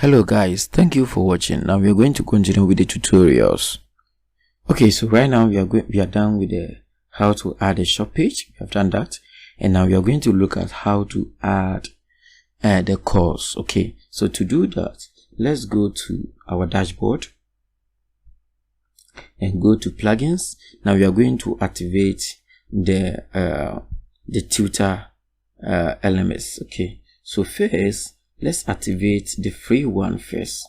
Hello guys, thank you for watching. Now we are going to continue with the tutorials. Okay, so right now we are done with the how to add a shop page. We have done that, and now we are going to look at how to add the course. Okay, so to do that, let's go to our dashboard and go to plugins. Now we are going to activate the tutor elements. Okay, so first let's activate the free one first.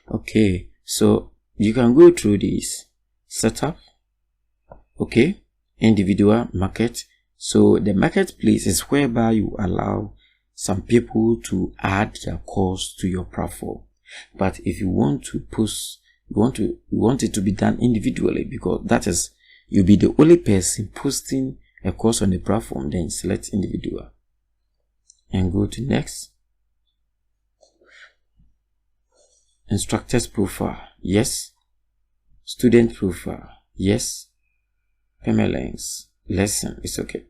Okay, so you can go through this setup. Okay, individual market. So the marketplace is whereby you allow some people to add their course to your platform. But if you want to post, you want it to be done individually, because that is, you'll be the only person posting a course on the platform. Then select individual and go to next. Instructor's profile, yes. Student profile, yes. Permalinks, lesson, it's okay.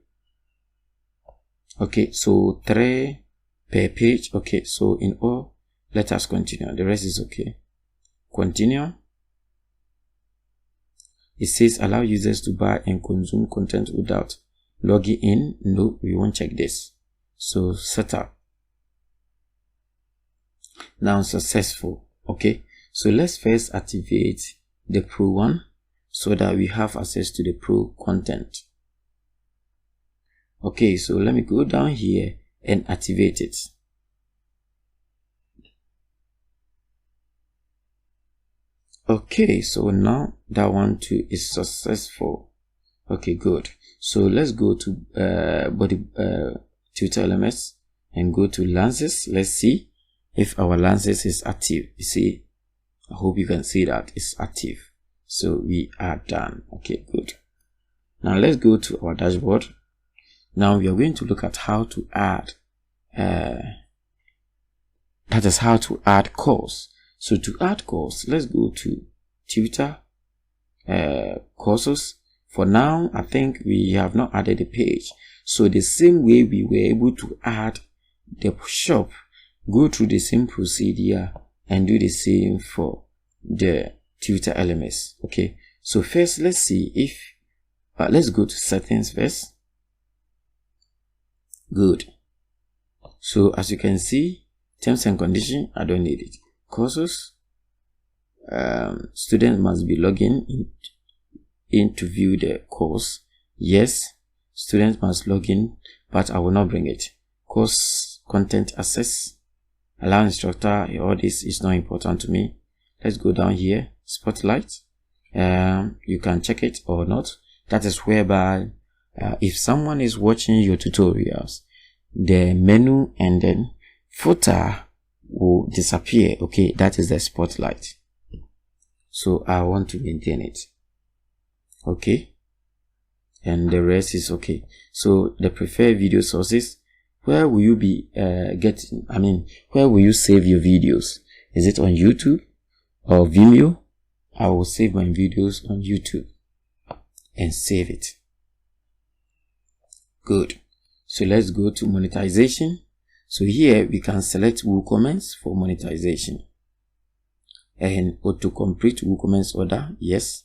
Okay, so 3 per page. Okay, so in all, let us continue. The rest is okay. Continue. It says allow users to buy and consume content without logging in. No, we won't check this. So setup. Now successful. Okay, so let's first activate the pro one so that we have access to the pro content. Okay, so let me go down here and activate it. Okay, so now that one too is successful. Okay, good. So let's go to tutor elements and go to lances. Let's see if our lances is active. You see, I hope you can see that it's active. So we are done. Okay, good. Now let's go to our dashboard. Now we are going to look at how to add that is how to add course. So to add course, let's go to tutor courses. For now, I think we have not added a page. So the same way we were able to add the shop, go through the same procedure and do the same for the tutor elements. Okay, so first let's see if let's go to settings first. Good. So as you can see, terms and conditions, I don't need it. Courses, student must be logging in to view the course. Yes, students must log in, but I will not bring it. Course content access, allow instructor, all this is not important to me. Let's go down here, spotlight. You can check it or not. That is whereby if someone is watching your tutorials, the menu and then footer will disappear. Okay, that is the spotlight. So I want to maintain it. Okay, and the rest is okay. So the preferred video sources, where will you be where will you save your videos? Is it on YouTube or Vimeo? I will save my videos on YouTube and save it. Good. So let's go to monetization. So here we can select WooCommerce for monetization and auto-complete WooCommerce order, yes.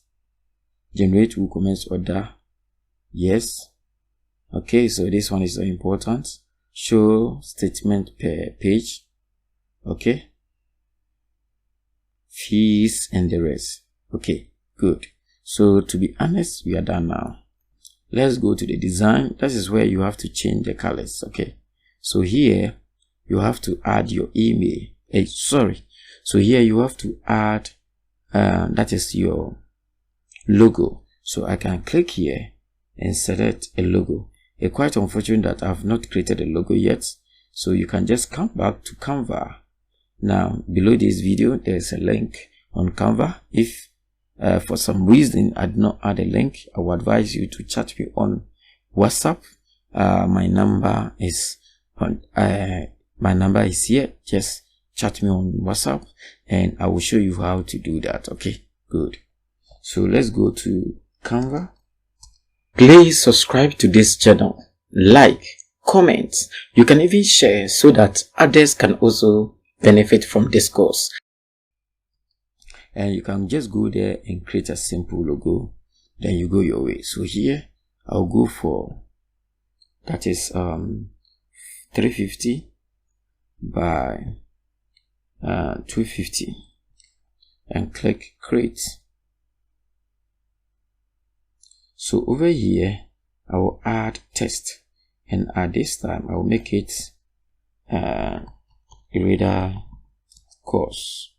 Generate WooCommerce order, yes. Okay, so this one is so important. Show statement per page. Okay, fees and the rest. Okay, good. So to be honest, we are done now. Let's go to the design. This is where you have to change the colors. Okay, so here you have to add your email. So here you have to add that is your logo. So I can click here and select a logo. It's quite unfortunate that I've not created a logo yet, so you can just come back to Canva. Now below this video there's a link on Canva. If for some reason I did not add a link, I would advise you to chat me on WhatsApp. My number is here. Just chat me on WhatsApp and I will show you how to do that. Okay, good. So let's go to Canva. Please subscribe to this channel, like, comment. You can even share so that others can also benefit from this course. And you can just go there and create a simple logo, then you go your way. So here I'll go for, that is 350 by 250 and click create. So over here I will add text, and at this time I will make it reader course.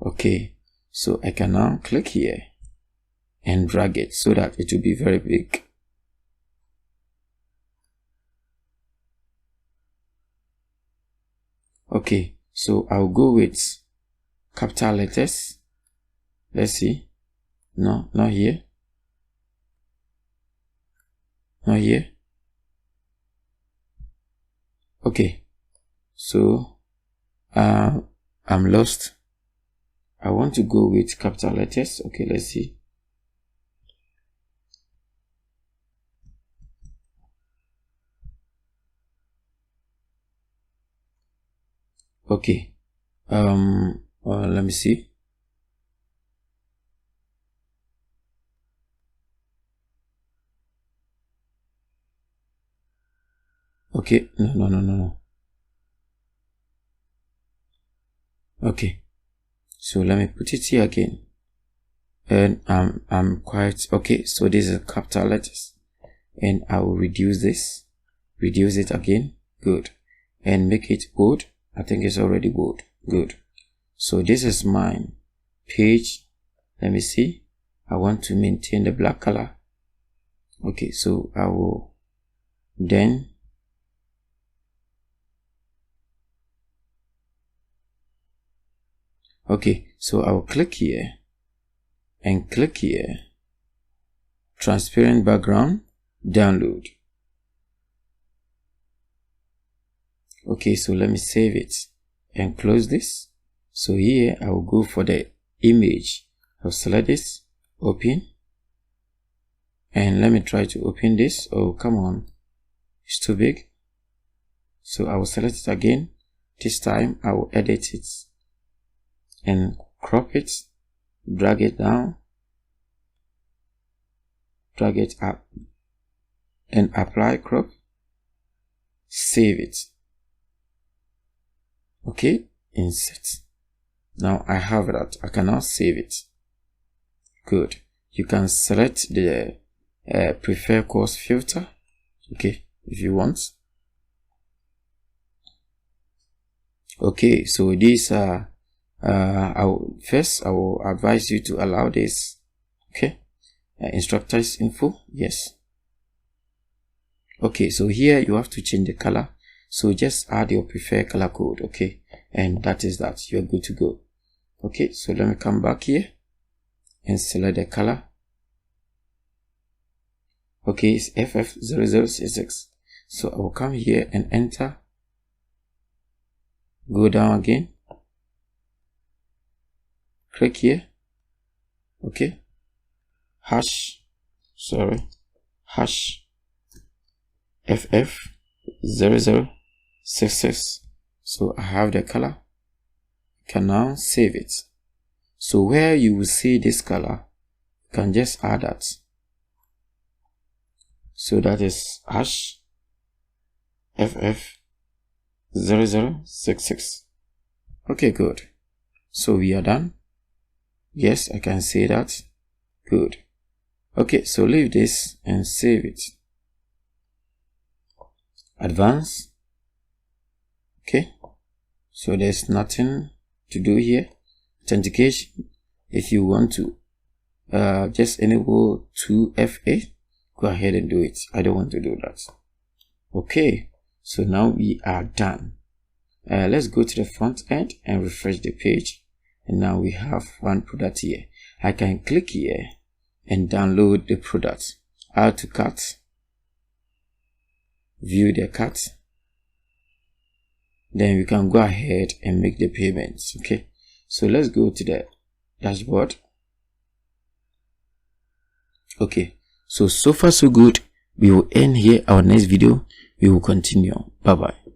Okay, so I can now click here and drag it so that it will be very big. Okay, so I'll go with capital letters. Let's see. No, not here. Not here. Okay, so I'm lost. I want to go with capital letters. Okay, let's see. Okay, let me see. Okay, no. Okay, so let me put it here again, and I'm quite okay. So this is capital letters, and I will reduce this, reduce it again. Good, and make it bold. I think it's already bold. Good. So this is my page. Let me see. I want to maintain the black color. Okay, so I will then so I will click here and click here, transparent background, download. Okay, so let me save it and close this. So here I will go for the image. I'll select this, open, and let me try to open this. Oh, come on, it's too big. So I will select it again. This time I will edit it and crop it, drag it down, drag it up, and apply crop, save it. Okay, insert. Now I have that. I can now save it. Good. You can select the prefer course filter, okay, if you want. Okay, so these are I will advise you to allow this. Okay, instructors info, yes. Okay, so here you have to change the color, so just add your preferred color code. Okay, and that is that. You're good to go. Okay, so let me come back here and select the color. Okay, it's FF0066. So I will come here and enter, go down again, click here. Okay, hash FF0066. So I have the color. I can now save it. So where you will see this color, you can just add that. So that is hash FF0066. Okay, good. So we are done. Yes, I can say that. Good. Okay, so leave this and save it. Advance. Okay, so there's nothing to do here. Authentication, if you want to just enable 2FA, go ahead and do it. I don't want to do that. Okay, so now we are done. Let's go to the front end and refresh the page, and now we have one product here. I can click here and download the product. Add to cart, view the cart, then we can go ahead and make the payments. Okay, so let's go to the dashboard. Okay, so far so good. We will end here. Our next video, we will continue. Bye bye.